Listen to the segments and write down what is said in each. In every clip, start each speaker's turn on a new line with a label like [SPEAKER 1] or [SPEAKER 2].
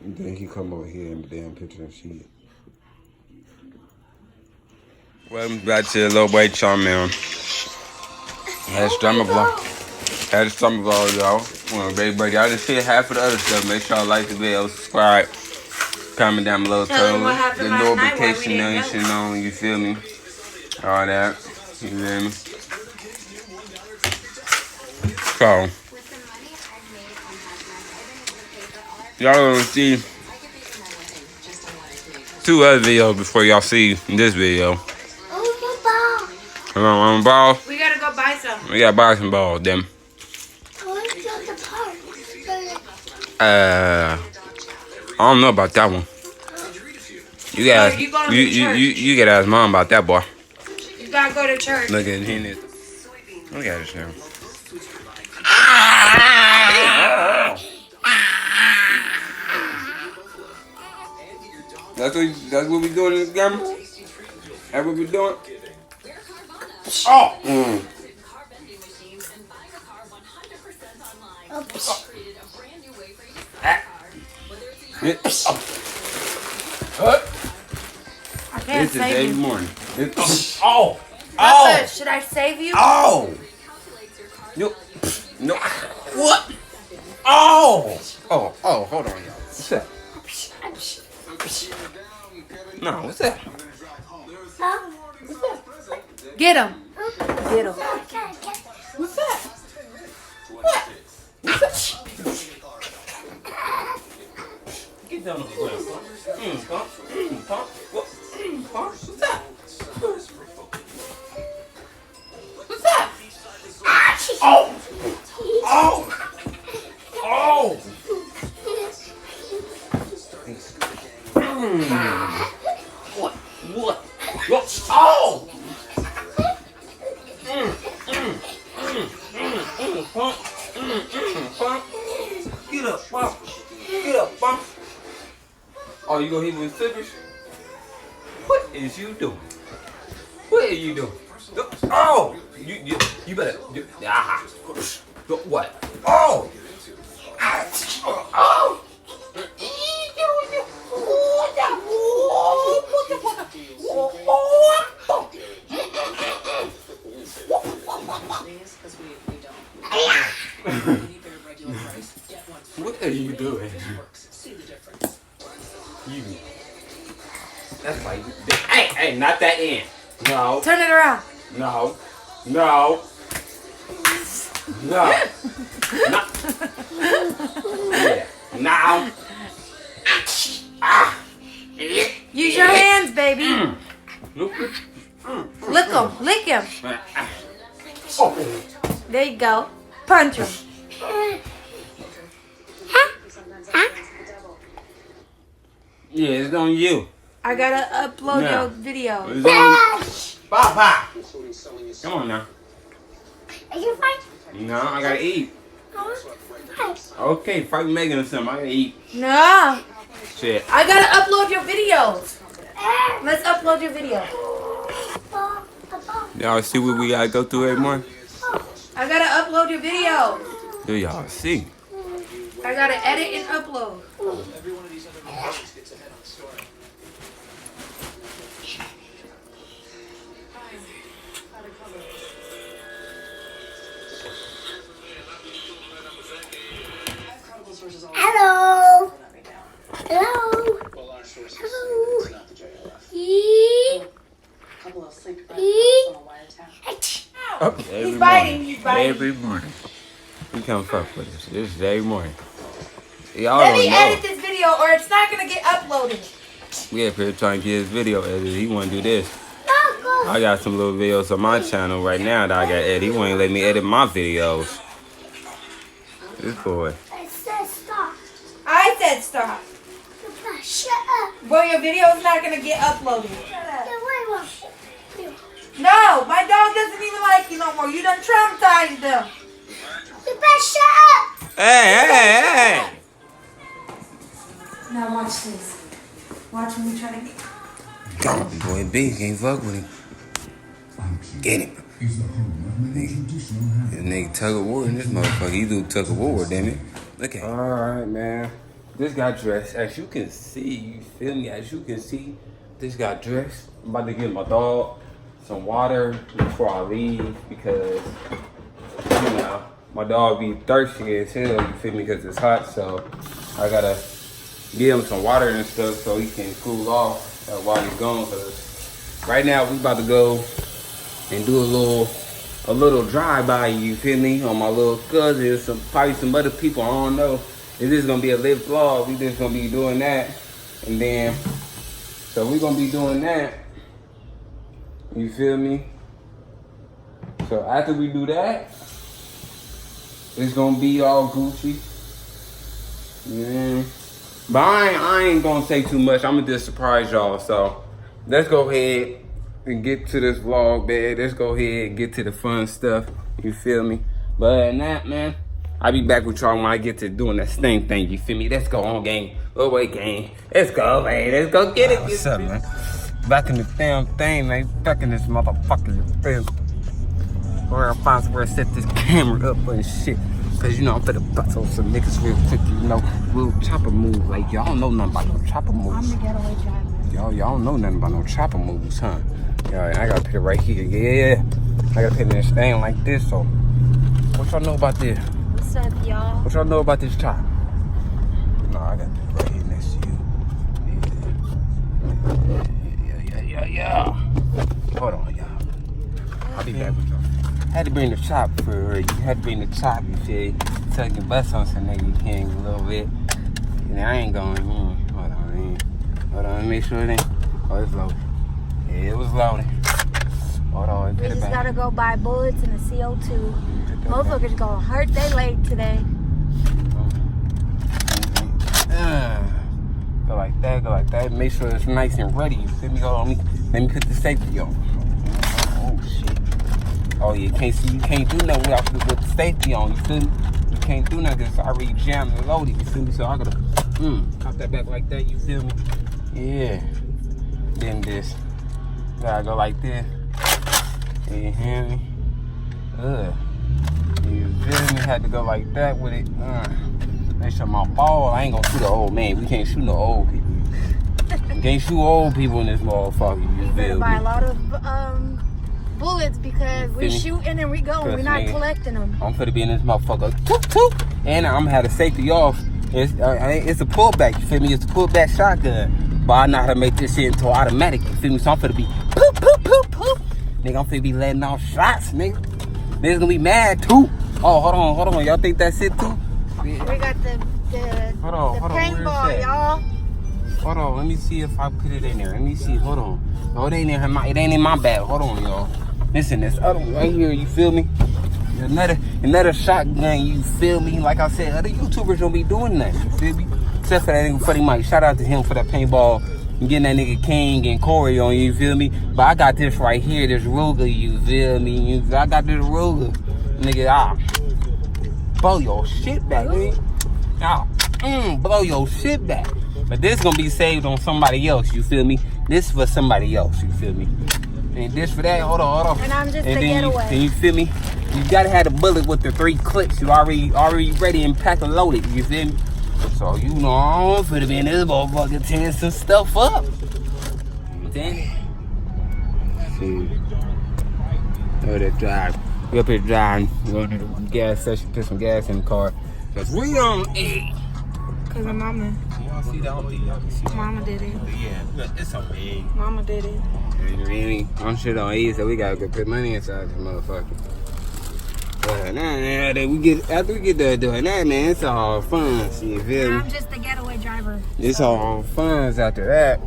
[SPEAKER 1] And then he come over here and damn picture and shit. Welcome back to the Low Weight Charm Man. Had a stomach vlog, y'all. Everybody, I just hit half of the other stuff. Make sure y'all like the video, subscribe, comment down below, turn the notification on, you feel me? All that, you feel me? So, y'all gonna see 2 other videos before y'all see this video. On the ball.
[SPEAKER 2] We gotta go buy some.
[SPEAKER 1] We gotta buy some balls, then.
[SPEAKER 3] I want to go to the park.
[SPEAKER 1] I don't know about that one. You gotta, you gotta ask mom about that, boy.
[SPEAKER 2] You gotta go to church.
[SPEAKER 1] Look at him. Look at this now. That's what we doing in this game? That's what we doing? Oh!
[SPEAKER 2] I can't
[SPEAKER 1] It's every morning.
[SPEAKER 2] Oh! Papa, should I save you?
[SPEAKER 1] Oh! No. What? Oh! Oh, hold on, y'all. What's that? No, what's that?
[SPEAKER 2] Get him. Get him.
[SPEAKER 1] What's that? What? What's that? Get down on the ground, Pop. Pop. What? Pop. What's that? What's that? Oh! Oh! Oh! What? What? What? Oh! Pump. Get up, Pump. Get up, Pump. Oh, you gonna hit with scissors? What is you doing? What are you doing? Oh! You better. What? Oh! Oh! What are you doing? You. That's why you. Hey, not that end. No.
[SPEAKER 2] Turn it around.
[SPEAKER 1] No. No. No. No. Yeah. Now.
[SPEAKER 2] Use your hands, baby. Lick him. Lick him.
[SPEAKER 1] Oh.
[SPEAKER 2] There you go. Punch him.
[SPEAKER 1] Yeah, it's on you.
[SPEAKER 2] I gotta upload your video.
[SPEAKER 1] It's on Papa. Come on now.
[SPEAKER 3] Are you fine?
[SPEAKER 1] No, I gotta eat. Okay, fight Megan or something. I gotta eat.
[SPEAKER 2] No.
[SPEAKER 1] Shit.
[SPEAKER 2] I gotta upload your videos. Let's upload your video.
[SPEAKER 1] Y'all see what we gotta go through every morning?
[SPEAKER 2] I gotta upload your video.
[SPEAKER 1] Do y'all see?
[SPEAKER 2] I gotta edit and upload.
[SPEAKER 3] Hello. Hello.
[SPEAKER 2] He's biting. He's biting.
[SPEAKER 1] Every morning. You come fuck with us. This is every morning. Y'all
[SPEAKER 2] Let
[SPEAKER 1] don't
[SPEAKER 2] me
[SPEAKER 1] know.
[SPEAKER 2] edit this video or it's not gonna get uploaded.
[SPEAKER 1] We up here trying to get his video edited. He wanna do this. I got some little videos on my channel right now that I got edited. He won't let me edit my videos. This boy.
[SPEAKER 3] I said stop.
[SPEAKER 2] I said stop.
[SPEAKER 3] Shut up.
[SPEAKER 2] Well, your video is not gonna get uploaded.
[SPEAKER 3] No,
[SPEAKER 2] No, my dog doesn't even like you no more. You done traumatized him.
[SPEAKER 3] you better shut up.
[SPEAKER 1] Hey!
[SPEAKER 2] Now watch this. Watch when we try to get.
[SPEAKER 1] Come on, boy. Big can't fuck with him. Get him. This nigga tug of war in this motherfucker. He do tug of war, damn it. Look at him. Alright, man. This got dressed. As you can see, you feel me? As you can see, this got dressed. I'm about to give my dog some water before I leave because, you know, my dog be thirsty as hell, you feel me? Because it's hot, so I gotta give him some water and stuff so he can cool off while he's gone. Cause right now we about to go and do a little drive-by, you feel me? On my little cousin, probably some other people, I don't know. This is gonna be a lit vlog. We just gonna be doing that, and then so we gonna be doing that. You feel me? So after we do that, it's gonna be all Gucci. Yeah. But I ain't gonna say too much. I'm gonna just surprise y'all. So let's go ahead and get to this vlog, man. Let's go ahead and get to the fun stuff. You feel me? But other than that, man, I'll be back with y'all when I get to doing that same thing. You feel me? Let's go on, gang. Little way, gang. Let's go, man. Let's go get it. What's up, man? Back in the damn thing, man. Back in this motherfucking thing. Where I find somewhere to set this camera up and shit. Cause you know I'm finna bust on some niggas real quick, you know, little chopper move. Like y'all don't know nothing about no chopper moves.
[SPEAKER 2] I'm the getaway driver.
[SPEAKER 1] Y'all don't know nothing about no chopper moves, huh? Yeah, I gotta put it right here. Yeah, I gotta put it in this thing like this. So, what y'all know about this?
[SPEAKER 2] What's up, y'all?
[SPEAKER 1] What y'all know about this chop? No, I gotta put it right here next to you. Yeah. Hold on, y'all. I'll be back with y'all. Had to bring the chop for you. Had to bring the chop, you feel? Tuck your bust on some nigga, you can a little bit. And I ain't going, Hold on, Hold on, make sure it ain't. Oh, it's loaded. Yeah, it was loaded. Hold on,
[SPEAKER 2] we just gotta go buy bullets and the CO2. Motherfuckers gonna hurt they leg today.
[SPEAKER 1] Go like that, Make sure it's nice and ready, you feel me? Hold on, let me put the safety on. Oh, shit. Oh, you can't do nothing with the safety on, you feel me? You can't do nothing because it's already jammed and loaded, you feel me? So I gotta pop that back like that, you feel me? Yeah. Then this. Gotta go like this. You hear me? You feel me? Had to go like that with it. Make sure my ball, I ain't gonna shoot an old man. We can't shoot no old people. We can't shoot old people in this motherfucker, you feel me?
[SPEAKER 2] We better buy a lot of bullets because we shooting and we going. We're not collecting them. I'm
[SPEAKER 1] finna be in this motherfucker. Toot, toot. And I'm gonna have the safety off. It's a pullback, you feel me? It's a pullback shotgun. But I know how to make this shit into automatic, you feel me? So I'm finna be poop, poop, poop, poop. Nigga, I'm finna be letting off shots, nigga. Niggas gonna be mad too. Oh, hold on. Y'all think that's it too?
[SPEAKER 2] We got the paintball, y'all.
[SPEAKER 1] Hold on, let me see if I put it in there. Let me see, hold on. No, it ain't in my bag. Hold on, y'all. Listen, this other one right here, you feel me? Another shotgun, you feel me? Like I said, other YouTubers don't be doing that, you feel me? Except for that nigga Funny Mike. Shout out to him for that paintball and getting that nigga King and Corey on, you feel me? But I got this right here, this Ruger, you feel me? I got this Ruger. Nigga, blow your shit back, nigga. Blow your shit back. But this gonna be saved on somebody else, you feel me? This for somebody else, you feel me? And this for that, hold on.
[SPEAKER 2] And I'm just a getaway.
[SPEAKER 1] You feel me? You gotta have the bullet with the 3 clips. You already ready and packed and loaded, you feel me? So you know I'm finna be in this motherfucker tearing some stuff up. See? Oh, that drive. We up here driving. We go to the gas station, put some gas in the car. Cause we on E.
[SPEAKER 2] Cause of mama.
[SPEAKER 1] You wanna see that? I don't think y'all can see that.
[SPEAKER 2] Mama did it.
[SPEAKER 1] Yeah, it's on E.
[SPEAKER 2] Mama did it.
[SPEAKER 1] Really? I'm shit on E, so we gotta go put money inside this motherfucker. But after we get done doing that, man, it's all fun. See, you feel me?
[SPEAKER 2] I'm just the getaway driver.
[SPEAKER 1] It's all fun after that.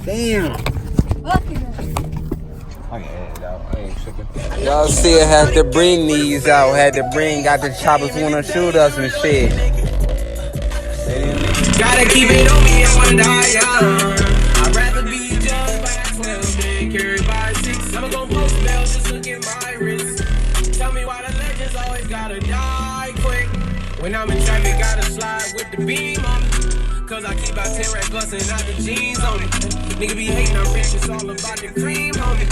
[SPEAKER 1] Damn.
[SPEAKER 2] Look at it.
[SPEAKER 1] Y'all still have to bring these out. Got the choppers wanna shoot us and shit.
[SPEAKER 4] Gotta keep it on me and wanna die young. I'd rather be judged by 12 than carried by 6. I'ma go post bail, just look at my wrist. Tell me why the legends always gotta die quick. When I'm in traffic, gotta slide with the beam on me. Cause I keep out 10 racks bustin' out the jeans on me. Nigga be hating, I'm rich, it's all about the cream on me.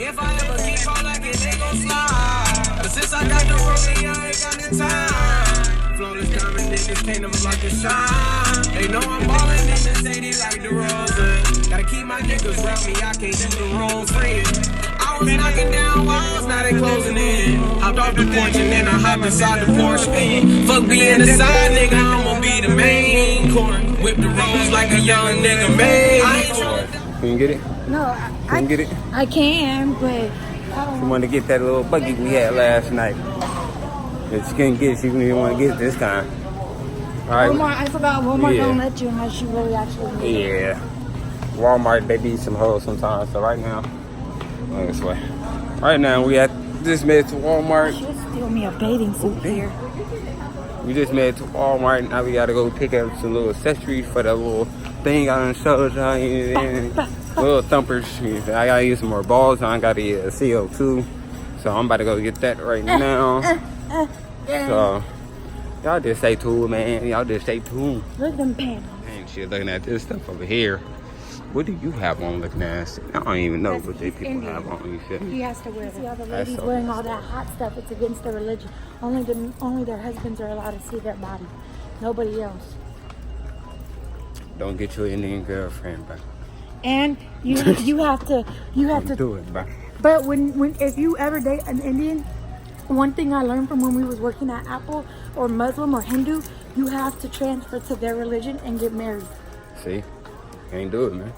[SPEAKER 4] If I ever keep on like it, they gon' slide. But since I got the rolling, I ain't got the time. flawless diamond niggas can't never block the shine. They know I'm ballin' in the city like the roses. Gotta keep my niggas around me, I can't do the wrong friend. I was knocking down walls, now they closing in. Hopped off the porch and then I hopped inside the Porsche spin. Fuck being the side nigga, I'ma be the main court. Whip the roads like a young nigga made.
[SPEAKER 1] Can you get it?
[SPEAKER 2] No,
[SPEAKER 1] Can you get it?
[SPEAKER 2] I can, but I don't
[SPEAKER 1] She wanted to get that little buggy we had last night. If she couldn't get it, she didn't want to get it this time. All right.
[SPEAKER 2] Walmart, I forgot Walmart
[SPEAKER 1] Yeah.
[SPEAKER 2] don't let you unless you really actually need it.
[SPEAKER 1] Yeah. Walmart, they be some hoes sometimes. So right now, oh, this way. Right now, we just made it to Walmart.
[SPEAKER 2] She'll steal me a bathing suit here.
[SPEAKER 1] We just made it to Walmart. Now we gotta go pick up some little accessories for that little thing I done showed y'all. Little thumpers. I gotta use some more balls. I gotta get a CO2. So I'm about to go get that right now. So y'all just stay tuned, man. Y'all just stay tuned.
[SPEAKER 2] Look at them pants.
[SPEAKER 1] And shit, looking at this stuff over here. What do you have on looking at? I don't even know what they people
[SPEAKER 2] Indian.
[SPEAKER 1] have on. You feel me?
[SPEAKER 2] He has to wear it. See all the
[SPEAKER 1] That's
[SPEAKER 2] ladies
[SPEAKER 1] so
[SPEAKER 2] wearing all that hot stuff. It's against their religion. Only their husbands are allowed to see their body. Nobody else.
[SPEAKER 1] Don't get your Indian girlfriend, bro.
[SPEAKER 2] And you have to
[SPEAKER 1] Do it, bro.
[SPEAKER 2] But when if you ever date an Indian, one thing I learned from when we was working at Apple, or Muslim or Hindu, you have to transfer to their religion and get married.
[SPEAKER 1] See? Can't do it, man.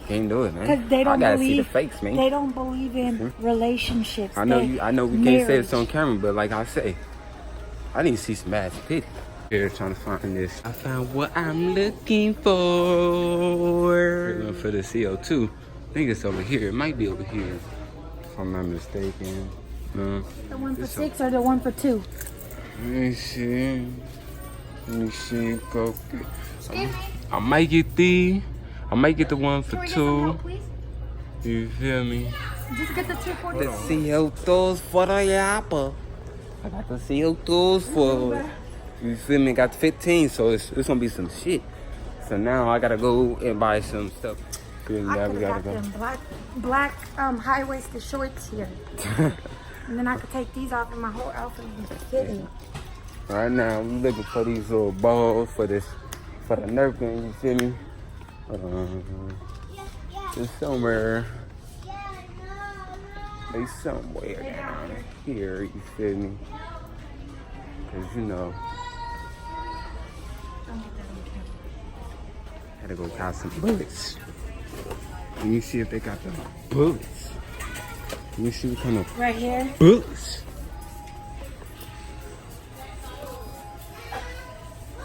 [SPEAKER 1] Can't do it, man.
[SPEAKER 2] Because they don't
[SPEAKER 1] I gotta
[SPEAKER 2] believe
[SPEAKER 1] see the fakes, man.
[SPEAKER 2] They don't believe in relationships.
[SPEAKER 1] I know we can't say this
[SPEAKER 2] marriage.
[SPEAKER 1] on camera, but like I say, I need to see some ass pity. Here trying to find this. I found what I'm looking for. Looking for the CO2. I think it's over here. It might be over here, if I'm not mistaken. No.
[SPEAKER 2] The one for 6 or the one for 2?
[SPEAKER 1] Let me see. Go. I might get the one for 2. You feel me?
[SPEAKER 2] Just get the 240.
[SPEAKER 1] The CO2s for the apple. I got the CO2s for. You feel me? Got 15, so it's gonna be some shit. So now I gotta go and buy some stuff. Good,
[SPEAKER 2] I
[SPEAKER 1] now
[SPEAKER 2] could
[SPEAKER 1] we
[SPEAKER 2] have
[SPEAKER 1] gotta
[SPEAKER 2] got
[SPEAKER 1] go.
[SPEAKER 2] them black high-waisted shorts here. And then I could take these off and my whole outfit would fit me.
[SPEAKER 1] Right now, we looking for these little balls for the Nerf gun. You feel me? It's somewhere. They somewhere down here. You feel me? Cause you know. Had to go got some bullets. Let me see if they got the bullets. Let me see what kind of
[SPEAKER 2] Right here.
[SPEAKER 1] bullets.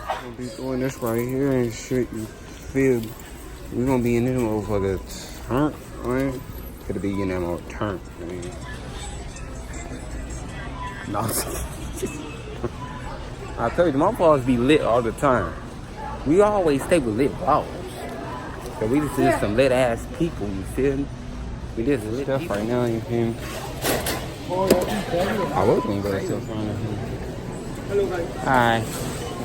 [SPEAKER 1] Gonna be doing this right here and shit. You feel me? We gonna be in them motherfucker turn, right? Could be in them more turn. I mean, no. I tell you, my balls be lit all the time. We always stay with lit balls. So we just is some lit ass people, you feel me? We just lit stuff people. Right now, you feel me? I was gonna go to stuff right now. Hi.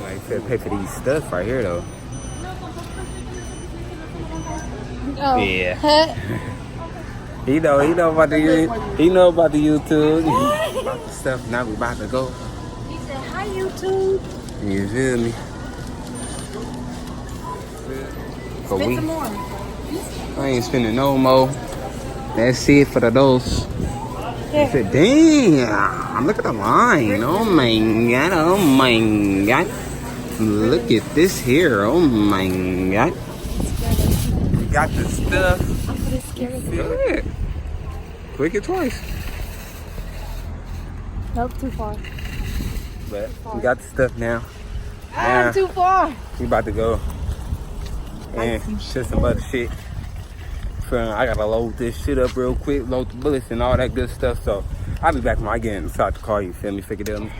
[SPEAKER 1] Like, to pay for these stuff right here, though.
[SPEAKER 2] Oh.
[SPEAKER 1] Yeah. He know about the YouTube. About the stuff. Now we about to go.
[SPEAKER 2] He said, "Hi, YouTube."
[SPEAKER 1] You feel me? But
[SPEAKER 2] Spend some more.
[SPEAKER 1] I ain't spending no more. That's it for the dose. I said, damn, look at the line. Oh my god, oh my god. Look at this here, oh my god. We got the stuff. Good. Click it twice.
[SPEAKER 2] Nope, too far.
[SPEAKER 1] But we got the stuff now.
[SPEAKER 2] Ah, too far.
[SPEAKER 1] We about to go and shit some other shit. I gotta load this shit up real quick, load the bullets and all that good stuff. So I'll be back when I get inside the car. You feel me? Figure it out.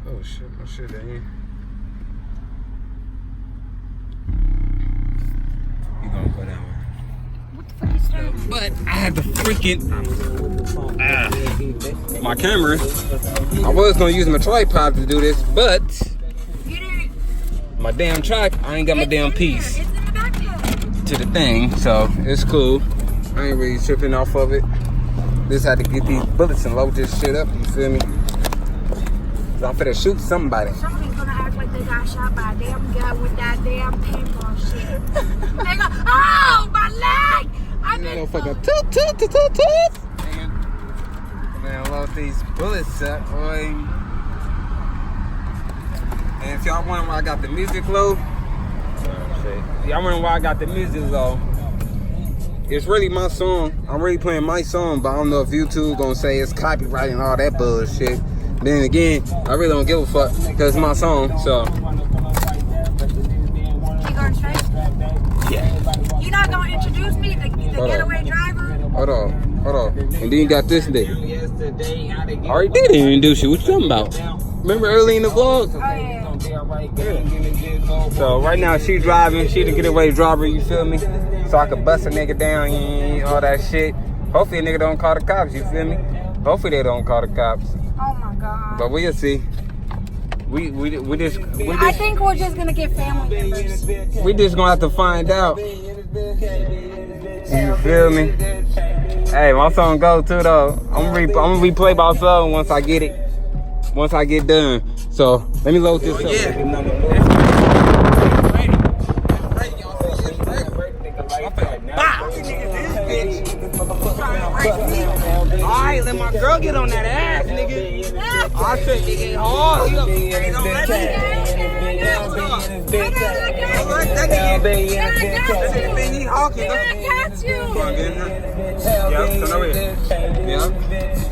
[SPEAKER 1] Oh shit! My shit ain't. You gonna go that way?
[SPEAKER 2] What the fuck is that?
[SPEAKER 1] But I had to freaking my camera. I was gonna use my tripod to do this, but my damn track, I ain't got my damn piece to the thing, so it's cool. I ain't really tripping off of it. Just had to get these bullets and load this shit up, you feel me? I'm finna shoot somebody.
[SPEAKER 2] Somebody's gonna act like they got shot by a damn guy with that damn paintball shit. They go, oh, my leg! I'm in.
[SPEAKER 1] Motherfucker, toot. Man, load these bullets up, boy. And if y'all wondering why I got the music low, y'all wondering why I got the music low, it's really my song. I'm really playing my song, but I don't know if YouTube gonna say it's copyright and all that bullshit. Then again, I really don't give a fuck because it's my song, so.
[SPEAKER 2] You going straight?
[SPEAKER 1] Yeah.
[SPEAKER 2] You not gonna introduce me, the getaway driver?
[SPEAKER 1] Hold on. And then you got this nigga. I already did introduce you. What you talking about? Remember early in the vlog?
[SPEAKER 2] Oh, yeah.
[SPEAKER 1] So right now she driving, she the getaway driver, you feel me? So I could bust a nigga down, all that shit. Hopefully a nigga don't call the cops, you feel me? Hopefully they don't call the cops.
[SPEAKER 2] Oh my God.
[SPEAKER 1] But we'll see. We just
[SPEAKER 2] I think we're just gonna get family members.
[SPEAKER 1] we just gonna have to find out. You feel me? Hey, my song go too though. I'm gonna replay my song once I get it. Once I get done. So let me load this up. Alright, let my girl get on that ass, nigga. I said nigga hard.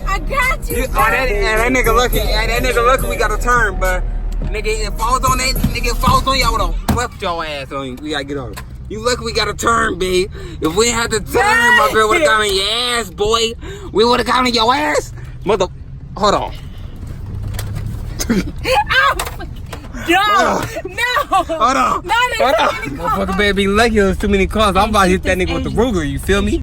[SPEAKER 2] I got you.
[SPEAKER 1] That nigga lucky. That nigga lucky we got a turn, but nigga, if falls on that, nigga falls on y'all, would have whipped your ass on you. We gotta get on it. You lucky we got a turn, babe. If we had to turn, my girl would have got on your ass, boy. We would have got on your ass. Hold on.
[SPEAKER 2] No.
[SPEAKER 1] Hold on.
[SPEAKER 2] Not
[SPEAKER 1] Motherfucker, baby, lucky there's too many cars. I'm about to hit that nigga with the Ruger, you feel me?